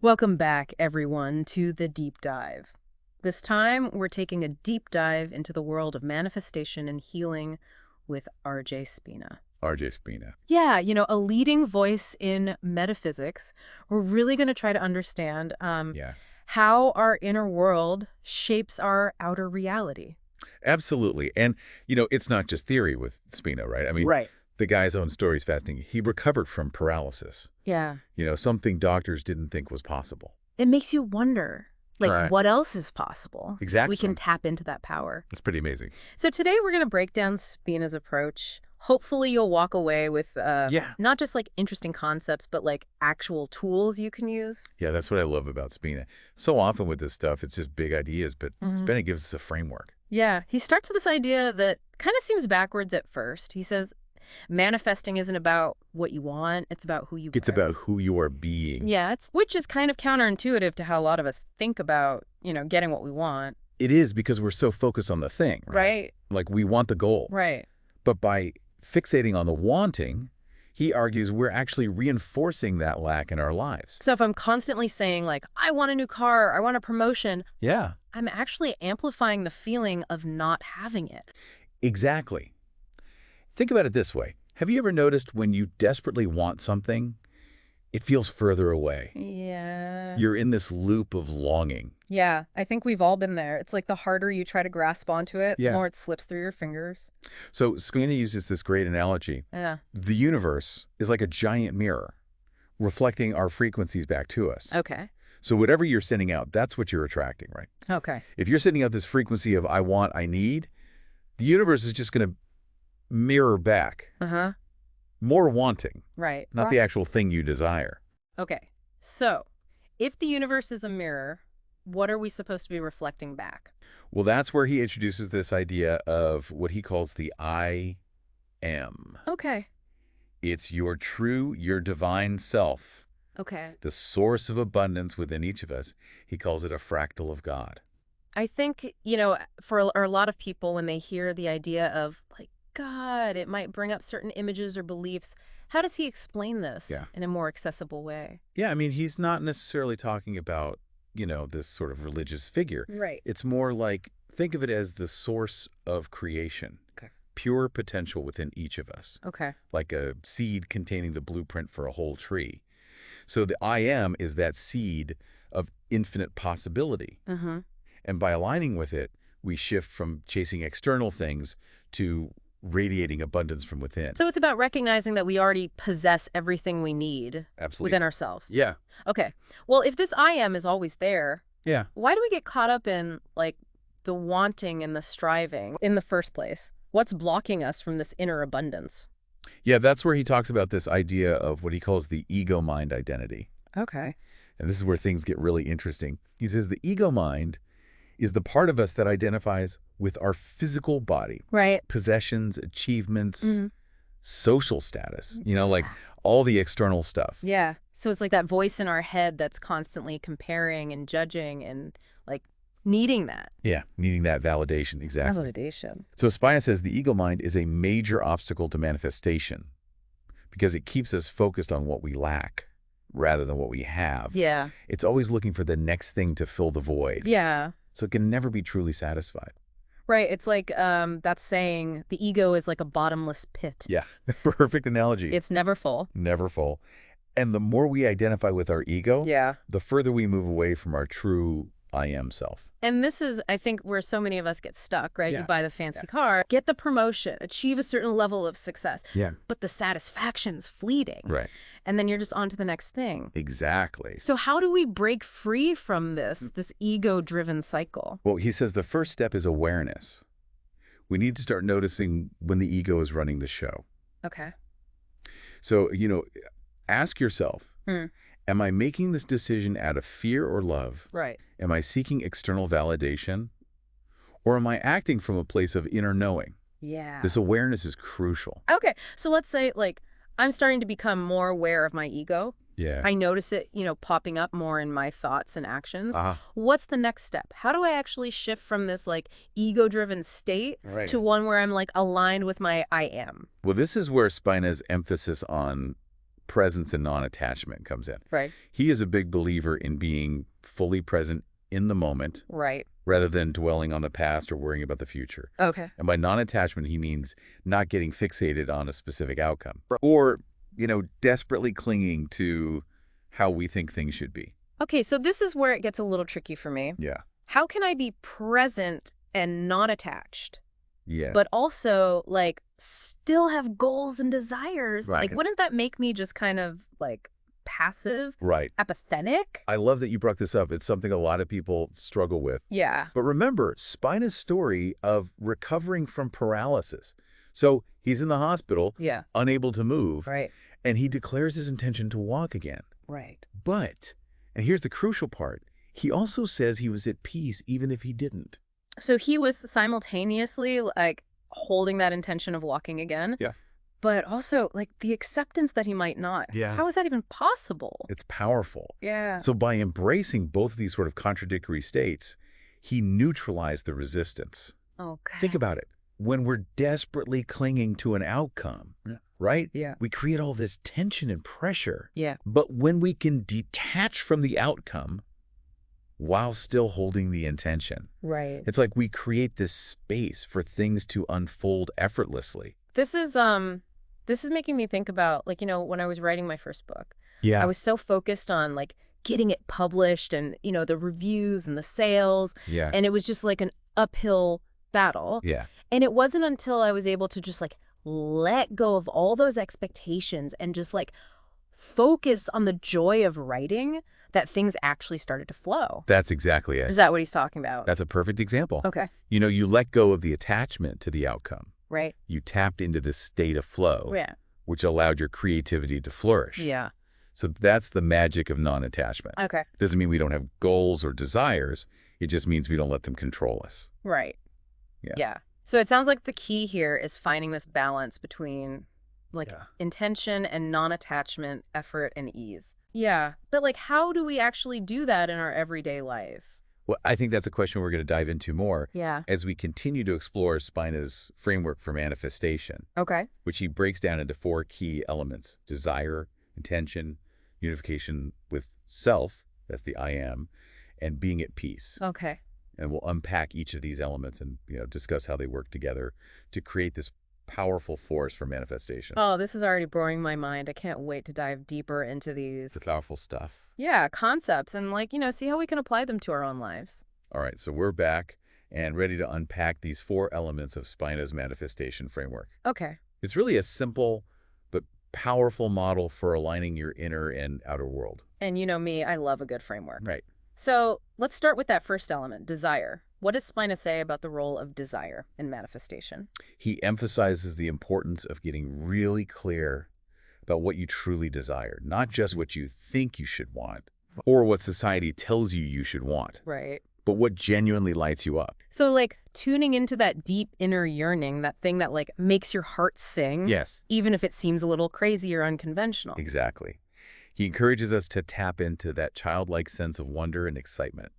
Welcome back, everyone, to The Deep Dive. This time, we're taking a deep dive into the world of manifestation and healing with R.J. Spina. R.J. Spina. Yeah, a leading voice in metaphysics. We're really going to try to understand Yeah, how our inner world shapes our outer reality. absolutely. And, it's not just theory with Spina, right? I mean, Right. the guy's own story's fascinating. He recovered from paralysis, Yeah. something doctors didn't think was possible. It makes you wonder, Right. what else is possible? We Exactly. can tap into that power. It's pretty amazing. So today we're going to break down Spina's approach. Hopefully you'll walk away with Yeah. not just interesting concepts, but actual tools you can use. Yeah, that's what I love about Spina. So often with this stuff, it's just big ideas, but Mhm. Spina gives us a framework. Yeah, he starts with this idea that kind of seems backwards at first. He says manifesting isn't about what you want, it's about who you It's are. about who you are being. Yeah, which is kind of counterintuitive to how a lot of us think about, getting what we want. It is because we're so focused on the thing, right? Right. Like we want the goal. Right. But by fixating on the wanting, he argues we're actually reinforcing that lack in our lives. So if I'm constantly saying I want a new car, I want a promotion, Yeah, I'm actually amplifying the feeling of not having it. exactly. Think about it this way. Have you ever noticed when you desperately want something, it feels further away? Yeah. You're in this loop of longing. Yeah, I think we've all been there. It's like the harder you try to grasp onto it, the Yeah. more it slips through your fingers. So Spina uses this great analogy. Yeah. The universe is like a giant mirror, reflecting our frequencies back to us. Okay. So whatever you're sending out, that's what you're attracting, right? Okay. If you're sending out this frequency of I want, I need, the universe is just going to mirror back Uh-huh. more wanting, Right. not the actual thing you desire. Okay. So, if the universe is a mirror, what are we supposed to be reflecting back? Well, that's where he introduces this idea of what he calls the I am. Okay. It's your true, your divine self, Okay. the source of abundance within each of us. He calls it a fractal of God. I think, for a lot of people, when they hear the idea of God, it might bring up certain images or beliefs. How does he explain this Yeah. in a more accessible way? Yeah, I mean, he's not necessarily talking about, this sort of religious figure. Right. It's more like, think of it as the source of creation. Okay. Pure potential within each of us, Okay. like a seed containing the blueprint for a whole tree. So the I am is that seed of infinite possibility. Mm-hmm. And by aligning with it, we shift from chasing external things to radiating abundance from within. So it's about recognizing that we already possess everything we need Absolutely. within ourselves. Yeah. Okay. Well, if this I am is always there, Yeah. why do we get caught up in the wanting and the striving in the first place? What's blocking us from this inner abundance? Yeah, that's where he talks about this idea of what he calls the ego mind identity. Okay. And this is where things get really interesting. He says the ego mind is the part of us that identifies with our physical body, Right. possessions, achievements, Mhm. social status, like all the external stuff. Yeah. So it's like that voice in our head that's constantly comparing and judging and needing that. Yeah, needing that validation, exactly. Validation. So Spina says the ego mind is a major obstacle to manifestation because it keeps us focused on what we lack rather than what we have. Yeah. It's always looking for the next thing to fill the void. Yeah. So it can never be truly satisfied. Right. It's like that saying, the ego is like a bottomless pit. Yeah, perfect analogy. It's never full. Never full. And the more we identify with our ego, Yeah. the further we move away from our true I am self. And this is, I think, where so many of us get stuck, right? Yeah. You buy the fancy car, get the promotion, achieve a certain level of success, Yeah. but the satisfaction's fleeting. Right. And then you're just on to the next thing. Exactly. So how do we break free from this ego-driven cycle? Well, he says the first step is awareness. We need to start noticing when the ego is running the show. Okay. So, ask yourself, Hmm. am I making this decision out of fear or love? Right. Am I seeking external validation? Or am I acting from a place of inner knowing? Yeah. This awareness is crucial. Okay. So let's say, I'm starting to become more aware of my ego. Yeah. I notice it, popping up more in my thoughts and actions. Ah, What's the next step? How do I actually shift from this ego-driven state right. to one where I'm aligned with my I am? Well, this is where Spina's emphasis on presence and non-attachment comes in. Right. He is a big believer in being fully present in the moment Right. rather than dwelling on the past or worrying about the future. Okay. And by non-attachment, he means not getting fixated on a specific outcome or, desperately clinging to how we think things should be. Okay, so this is where it gets a little tricky for me. Yeah. How can I be present and not attached, Yeah. but also, like, still have goals and desires? Right. Like, wouldn't that make me just kind of, like, passive, Right. apathetic? I love that you brought this up. It's something a lot of people struggle with. Yeah. But remember, Spina's story of recovering from paralysis. So he's in the hospital, Yeah. unable to move, Right. and he declares his intention to walk again. Right. But, and here's the crucial part, he also says he was at peace even if he didn't. So he was simultaneously, like, holding that intention of walking again. Yeah. But also, like, the acceptance that he might not. Yeah. How is that even possible? It's powerful. Yeah. So by embracing both of these sort of contradictory states, he neutralized the resistance. Okay. Think about it. When we're desperately clinging to an outcome, right? Yeah. We create all this tension and pressure. Yeah. But when we can detach from the outcome while still holding the intention, Right. it's like we create this space for things to unfold effortlessly. This is making me think about, like, when I was writing my first book, Yeah. I was so focused on, like, getting it published and, the reviews and the sales. Yeah. And it was just like an uphill battle. Yeah. And it wasn't until I was able to just, like, let go of all those expectations and just, like, focus on the joy of writing that things actually started to flow. That's exactly it. Is that what he's talking about? That's a perfect example. Okay. You let go of the attachment to the outcome. Right. You tapped into this state of flow, Yeah. which allowed your creativity to flourish. Yeah. So that's the magic of non-attachment. Okay. Doesn't mean we don't have goals or desires. It just means we don't let them control us. Right. Yeah. Yeah. So it sounds like the key here is finding this balance between, like, Yeah. intention and non-attachment, effort and ease. Yeah. But, like, how do we actually do that in our everyday life? Well, I think that's a question we're going to dive into more Yeah. as we continue to explore Spina's framework for manifestation, Okay. which he breaks down into 4 key elements: desire, intention, unification with self, that's the I am, and being at peace. Okay. And we'll unpack each of these elements and discuss how they work together to create this powerful force for manifestation. Oh, this is already blowing my mind. I can't wait to dive deeper into these, It's powerful stuff. yeah, concepts and, like, see how we can apply them to our own lives. All right, so we're back and ready to unpack these 4 elements of Spina's manifestation framework. Okay. It's really a simple but powerful model for aligning your inner and outer world. And you know me, I love a good framework. Right. So let's start with that first element, desire. What does Spina say about the role of desire in manifestation? He emphasizes the importance of getting really clear about what you truly desire, not just what you think you should want or what society tells you you should want, Right. but what genuinely lights you up. So, like, tuning into that deep inner yearning, that thing that, like, makes your heart sing, Yes, even if it seems a little crazy or unconventional. exactly. He encourages us to tap into that childlike sense of wonder and excitement.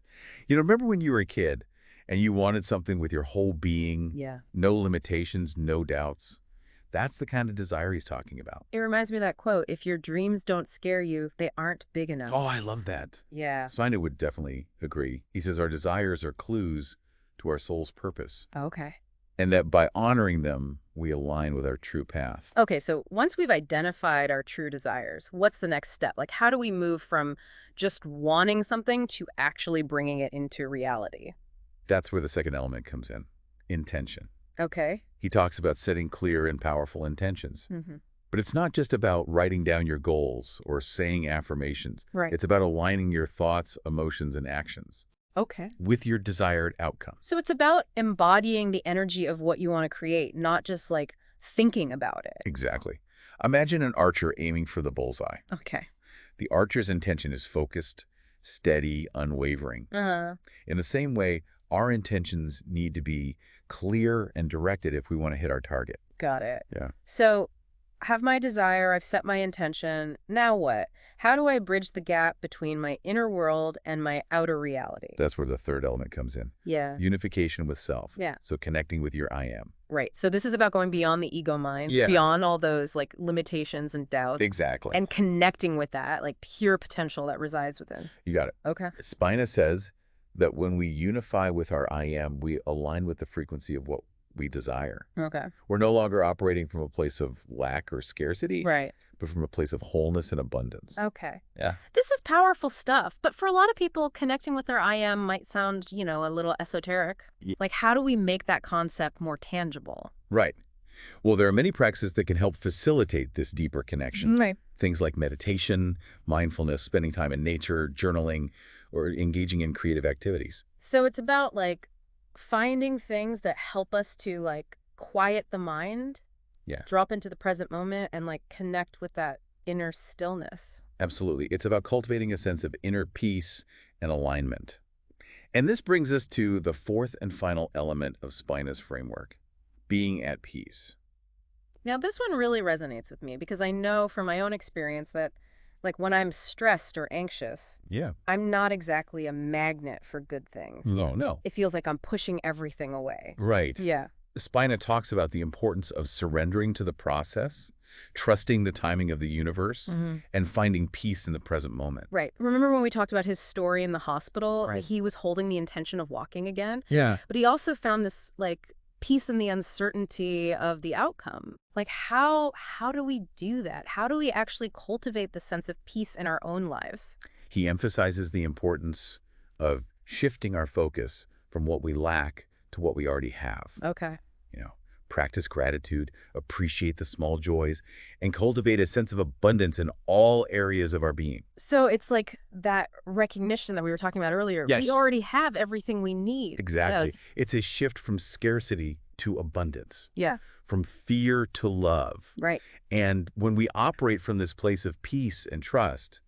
Remember when you were a kid and you wanted something with your whole being, Yeah. no limitations, no doubts? That's the kind of desire he's talking about. It reminds me of that quote, if your dreams don't scare you, they aren't big enough. Oh, I love that. Yeah. Spina would definitely agree. He says our desires are clues to our soul's purpose, Okay. and that by honoring them, we align with our true path. Okay, so once we've identified our true desires, what's the next step? Like, how do we move from just wanting something to actually bringing it into reality? That's where the second element comes in, intention. Okay. He talks about setting clear and powerful intentions. Mm-hmm. But it's not just about writing down your goals or saying affirmations. Right. It's about aligning your thoughts, emotions, and actions Okay. with your desired outcome. So it's about embodying the energy of what you want to create, not just, like, thinking about it. Exactly. Imagine an archer aiming for the bullseye. Okay. The archer's intention is focused, steady, unwavering. Uh-huh. In the same way, our intentions need to be clear and directed if we want to hit our target. Got it. Yeah. So have my desire, I've set my intention. Now what? How do I bridge the gap between my inner world and my outer reality? That's where the third element comes in. Yeah. Unification with self. Yeah. So connecting with your I am. Right. So this is about going beyond the ego mind, Yeah. beyond all those like limitations and doubts, Exactly. and connecting with that like pure potential that resides within. You got it. Okay. Spina says that when we unify with our I am, we align with the frequency of what we desire. Okay. We're no longer operating from a place of lack or scarcity, Right. but from a place of wholeness and abundance. Okay. Yeah. This is powerful stuff, but for a lot of people, connecting with their I am might sound, a little esoteric. Ye- Like, how do we make that concept more tangible? Right. Well, there are many practices that can help facilitate this deeper connection. Right. Things like meditation, mindfulness, spending time in nature, journaling, or engaging in creative activities. So it's about like finding things that help us to like quiet the mind, Yeah. drop into the present moment, and like connect with that inner stillness. Absolutely. It's about cultivating a sense of inner peace and alignment. And this brings us to the fourth and final element of Spina's framework, being at peace. Now, this one really resonates with me because I know from my own experience that like when I'm stressed or anxious, Yeah. I'm not exactly a magnet for good things. No. It feels like I'm pushing everything away. Right. Yeah. Spina talks about the importance of surrendering to the process, trusting the timing of the universe, and finding peace in the present moment. Right. Remember when we talked about his story in the hospital? Right. He was holding the intention of walking again, Yeah. but he also found this like peace in the uncertainty of the outcome. Like how do we do that? How do we actually cultivate the sense of peace in our own lives? He emphasizes the importance of shifting our focus from what we lack to what we already have. Okay. Practice gratitude, appreciate the small joys, and cultivate a sense of abundance in all areas of our being. So it's like that recognition that we were talking about earlier. Yes. We already have everything we need. Exactly. It's a shift from scarcity to abundance, Yeah. from fear to love. Right. And when we operate from this place of peace and trust,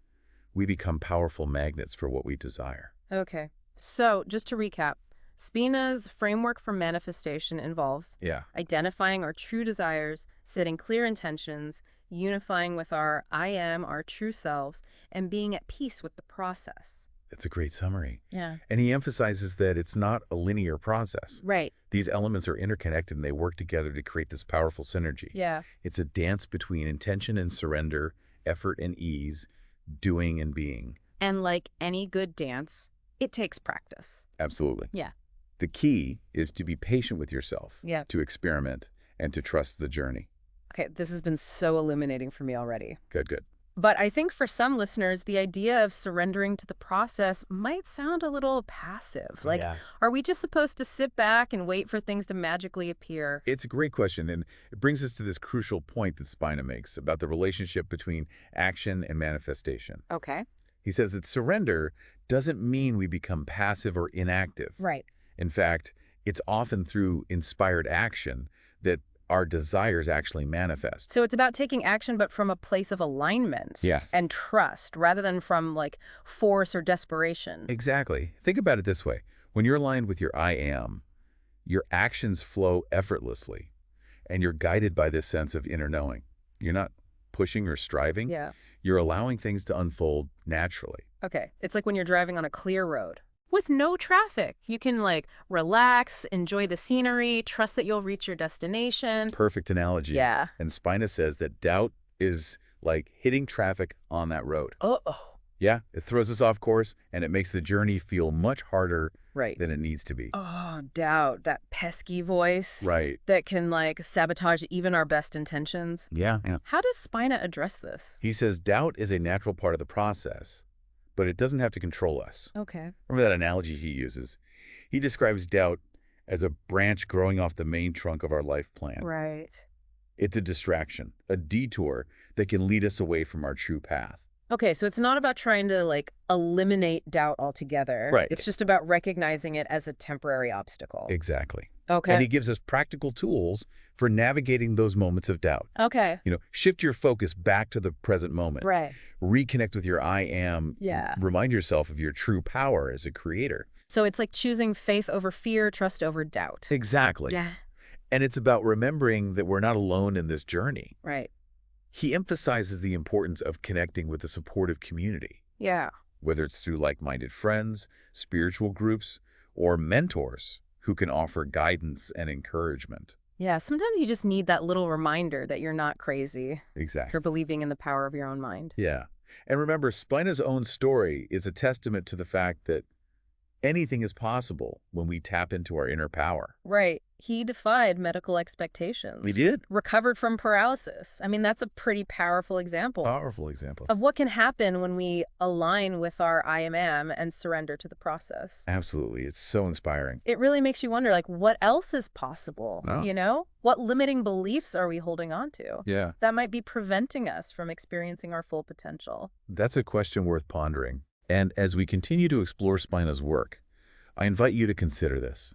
we become powerful magnets for what we desire. Okay. So just to recap, Spina's framework for manifestation involves Yeah. identifying our true desires, setting clear intentions, unifying with our I am, our true selves, and being at peace with the process. That's a great summary. Yeah. And he emphasizes that it's not a linear process. Right. These elements are interconnected and they work together to create this powerful synergy. Yeah. It's a dance between intention and surrender, effort and ease, doing and being. And like any good dance, it takes practice. Absolutely. Yeah. The key is to be patient with yourself, Yeah. to experiment, and to trust the journey. Okay, this has been so illuminating for me already. Good. But I think for some listeners, the idea of surrendering to the process might sound a little passive. Like, are we just supposed to sit back and wait for things to magically appear? It's a great question, and it brings us to this crucial point that Spina makes about the relationship between action and manifestation. Okay. He says that surrender doesn't mean we become passive or inactive. Right. In fact, it's often through inspired action that our desires actually manifest. So it's about taking action, but from a place of alignment Yeah. and trust rather than from like force or desperation. Exactly. Think about it this way. When you're aligned with your I am, your actions flow effortlessly, and you're guided by this sense of inner knowing. You're not pushing or striving. Yeah. You're allowing things to unfold naturally. Okay. It's like when you're driving on a clear road with no traffic. You can like relax, enjoy the scenery, trust that you'll reach your destination. Perfect analogy. Yeah. And Spina says that doubt is like hitting traffic on that road. Uh-oh. Yeah, it throws us off course, and it makes the journey feel much harder Right. than it needs to be. Oh, doubt, that pesky voice Right. that can like sabotage even our best intentions. Yeah. How does Spina address this? He says doubt is a natural part of the process, but it doesn't have to control us. Okay. Remember that analogy he uses? He describes doubt as a branch growing off the main trunk of our life plan. Right. It's a distraction, a detour that can lead us away from our true path. Okay, so it's not about trying to like eliminate doubt altogether. Right. It's just about recognizing it as a temporary obstacle. Exactly. Okay. And he gives us practical tools for navigating those moments of doubt. Okay. Shift your focus back to the present moment. Right. Reconnect with your I am. Yeah. Remind yourself of your true power as a creator. So it's like choosing faith over fear, trust over doubt. Exactly. Yeah. And it's about remembering that we're not alone in this journey. Right. He emphasizes the importance of connecting with a supportive community, Yeah. whether it's through like-minded friends, spiritual groups, or mentors who can offer guidance and encouragement. Yeah, sometimes you just need that little reminder that you're not crazy Exactly. for believing in the power of your own mind. Yeah. And remember, Spina's own story is a testament to the fact that anything is possible when we tap into our inner power. Right. He defied medical expectations. We did. Recovered from paralysis. I mean, that's a pretty powerful example Powerful example. of what can happen when we align with our I am and surrender to the process. Absolutely. It's so inspiring. It really makes you wonder, like, what else is possible? Oh. You know? What limiting beliefs are we holding on to Yeah. that might be preventing us from experiencing our full potential? That's a question worth pondering. And as we continue to explore Spina's work, I invite you to consider this.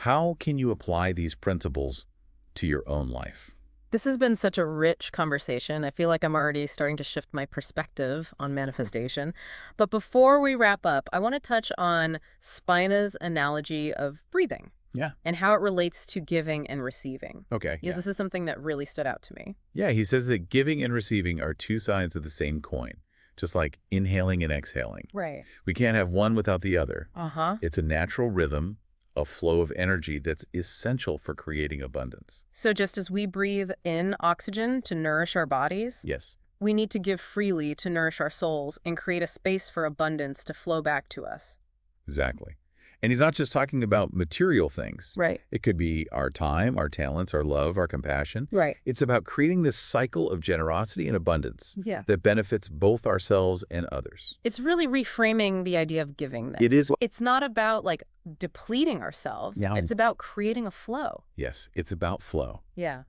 How can you apply these principles to your own life? This has been such a rich conversation. I feel like I'm already starting to shift my perspective on manifestation. But before we wrap up, I want to touch on Spina's analogy of breathing. Yeah. And how it relates to giving and receiving. Okay. Because this is something that really stood out to me. Yeah, he says that giving and receiving are two sides of the same coin, just like inhaling and exhaling. Right. We can't have one without the other. Uh-huh. It's a natural rhythm, a flow of energy that's essential for creating abundance. So just as we breathe in oxygen to nourish our bodies, Yes. we need to give freely to nourish our souls and create a space for abundance to flow back to us. Exactly. And he's not just talking about material things. Right. It could be our time, our talents, our love, our compassion. Right. It's about creating this cycle of generosity and abundance Yeah. that benefits both ourselves and others. It's really reframing the idea of giving then. It is. It's not about like depleting ourselves. Yeah. It's about creating a flow. Yes, it's about flow. Yeah.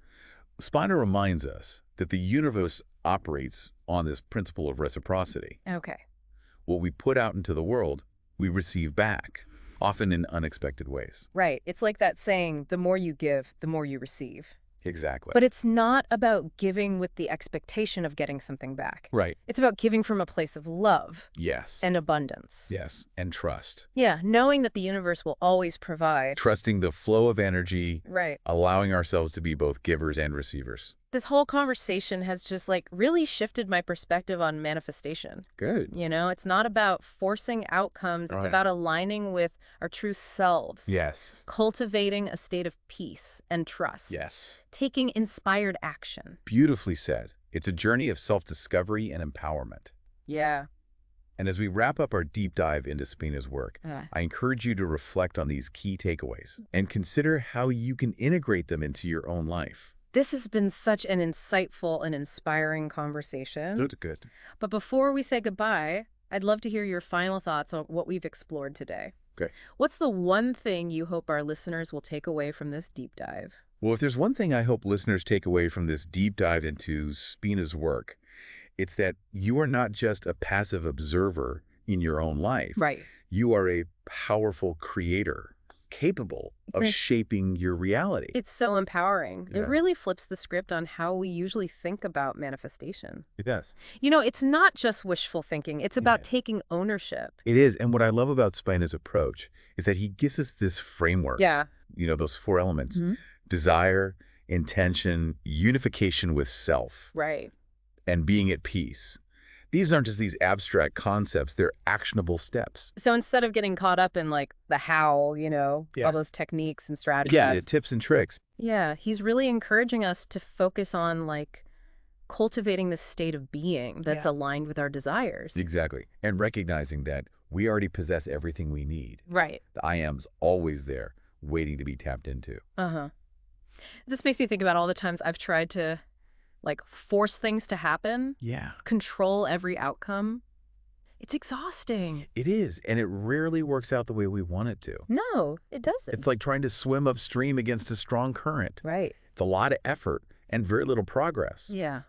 Spina reminds us that the universe operates on this principle of reciprocity. Okay. What we put out into the world, we receive back, often in unexpected ways. Right. It's like that saying, the more you give, the more you receive. Exactly. But it's not about giving with the expectation of getting something back. Right. It's about giving from a place of love Yes. and abundance. Yes. And trust. Yeah, knowing that the universe will always provide. Trusting the flow of energy, Right. allowing ourselves to be both givers and receivers. This whole conversation has just like really shifted my perspective on manifestation. Good. You know, it's not about forcing outcomes. It's Right. about aligning with our true selves. Yes. Cultivating a state of peace and trust. Yes. Taking inspired action. Beautifully said. It's a journey of self-discovery and empowerment. Yeah. And as we wrap up our deep dive into Spina's work, I encourage you to reflect on these key takeaways and consider how you can integrate them into your own life. This has been such an insightful and inspiring conversation. Good. But before we say goodbye, I'd love to hear your final thoughts on what we've explored today. Okay. What's the one thing you hope our listeners will take away from this deep dive? Well, if there's one thing I hope listeners take away from this deep dive into Spina's work, it's that you are not just a passive observer in your own life. Right. You are a powerful creator, capable of Right. shaping your reality. It's so empowering. Yeah. It really flips the script on how we usually think about manifestation. It does. You know, it's not just wishful thinking. It's about Yeah. taking ownership. It is. And what I love about Spina's approach is that he gives us this framework. Yeah. You know, those four elements: Mhm. desire, intention, unification with self, Right. and being at peace. These aren't just these abstract concepts, they're actionable steps. So instead of getting caught up in like the how, you know, Yeah. all those techniques and strategies. Yeah, the tips and tricks. Yeah, he's really encouraging us to focus on like cultivating this state of being that's aligned with our desires. Exactly. And recognizing that we already possess everything we need. Right. The I am's always there, waiting to be tapped into. Uh-huh. This makes me think about all the times I've tried to like force things to happen, Yeah. control every outcome. It's exhausting. It is, and it rarely works out the way we want it to. No, it doesn't. It's like trying to swim upstream against a strong current. Right. It's a lot of effort and very little progress. Yeah.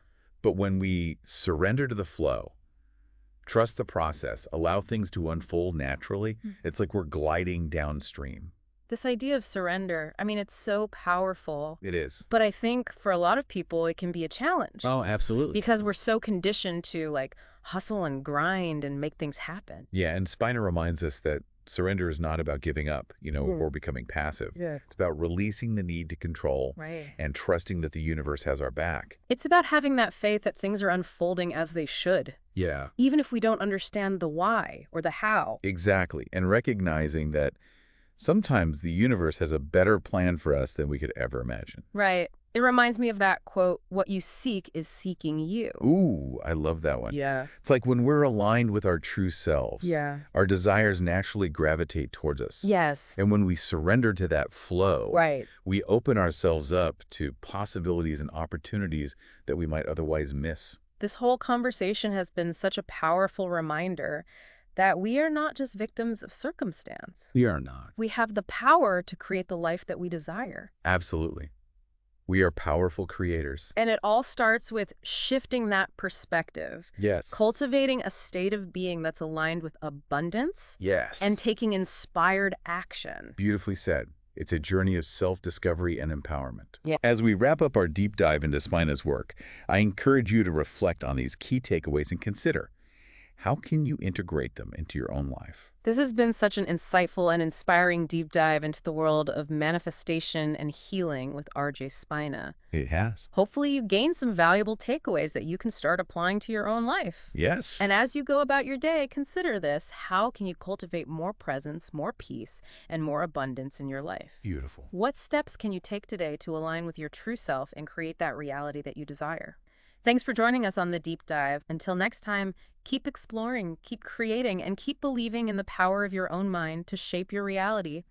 But when we surrender to the flow, trust the process, allow things to unfold naturally, it's like we're gliding downstream. This idea of surrender, I mean, it's so powerful. It is. But I think for a lot of people, it can be a challenge. Oh, absolutely. Because we're so conditioned to like hustle and grind and make things happen. Yeah, and Spina reminds us that Surrender is not about giving up, or becoming passive. Yeah. It's about releasing the need to control Right. and trusting that the universe has our back. It's about having that faith that things are unfolding as they should, Yeah. even if we don't understand the why or the how. Exactly. And recognizing that sometimes the universe has a better plan for us than we could ever imagine. Right. It reminds me of that quote, what you seek is seeking you. Ooh, I love that one. Yeah. It's like when we're aligned with our true selves, Yeah. our desires naturally gravitate towards us. Yes. And when we surrender to that flow, Right. we open ourselves up to possibilities and opportunities that we might otherwise miss. This whole conversation has been such a powerful reminder that we are not just victims of circumstance. We are not. We have the power to create the life that we desire. Absolutely. We are powerful creators. And it all starts with shifting that perspective, Yes. cultivating a state of being that's aligned with abundance, Yes. and taking inspired action. Beautifully said. It's a journey of self-discovery and empowerment. Yeah. As we wrap up our deep dive into Spina's work, I encourage you to reflect on these key takeaways and consider, how can you integrate them into your own life? This has been such an insightful and inspiring deep dive into the world of manifestation and healing with R.J. Spina. It has. Hopefully you gained some valuable takeaways that you can start applying to your own life. Yes. And as you go about your day, consider this. How can you cultivate more presence, more peace, and more abundance in your life? Beautiful. What steps can you take today to align with your true self and create that reality that you desire? Thanks for joining us on the deep dive. Until next time, keep exploring, keep creating, and keep believing in the power of your own mind to shape your reality.